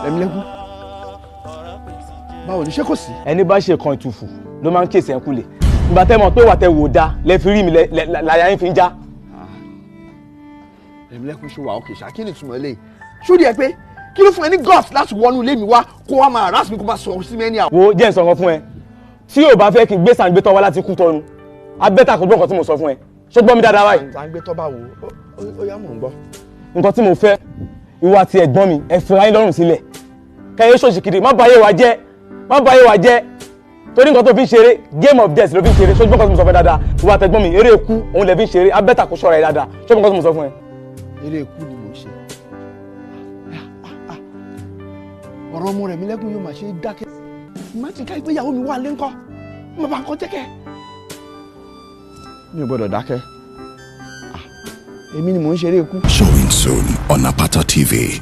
Rẹ̀mílẹ́kún báwo ni ṣé kò sí. ẹni bá ṣe kan ìtùfù ló máa ń kéèsì ẹ̀ kúlẹ̀ ìgbà tẹ́ mọ̀ pé wà tẹ wò dá lẹ fi rí mi láyà yín fi ń já. Rẹ̀mílẹ́kún ṣe wà òkè ṣá kí ni ìtumọ̀ eléyìí ṣó di ẹ pé kí ló fún ẹ ní gut láti wọnú ilé mi wá kó wá máa rásì mi kó máa sọ̀rọ̀ sí mi ẹni àwọn. wo jẹ́ ìsọ̀kan fún ẹ tí yóò bá fẹ́ kí n gbé sàǹgbétọ́ wá láti kú tọ́nu abẹ́tà kò gbọ́ nǹkan tí mo sọ fún ẹ ṣó gbọ́ mi dáadáa báyìí. sàǹgbétọ́ bá wo ó yá mò ń gbọ́. nǹkan tí mo fẹ́ ìwọ àti ẹ̀gbọ́n mi ẹ fira yín lọ́rùn sílẹ̀ kẹ́yẹ́ ṣòṣì kiri má báyé wa jẹ́ torí nǹkan tó fi ń ṣeré game of death ló fi ń ṣeré ṣó gbọ́ nǹkan tí mo sọ fún ẹ dáadáa ìwọ àti ẹ̀gbọ́n mi eré ikú òun lẹ fi ń ṣeré abẹ́tà kò ṣọ́ra ẹ dáadáa ṣó gbọ́ nǹkan tí mo sọ fún ẹ. eré ikú ni mo ṣe ọ̀rọ̀ ọmọ Rẹ̀mílẹ́kún yóò máa ṣe dákẹ́ má ti ká ìgbéyàwó mi wà lé ńkọ́ má bàa kọ́ jẹ́kẹ́ mi ò gbọ́dọ̀ dákẹ́ èmi ni mò ń ṣeré ikú. Showing soon on Apata TV.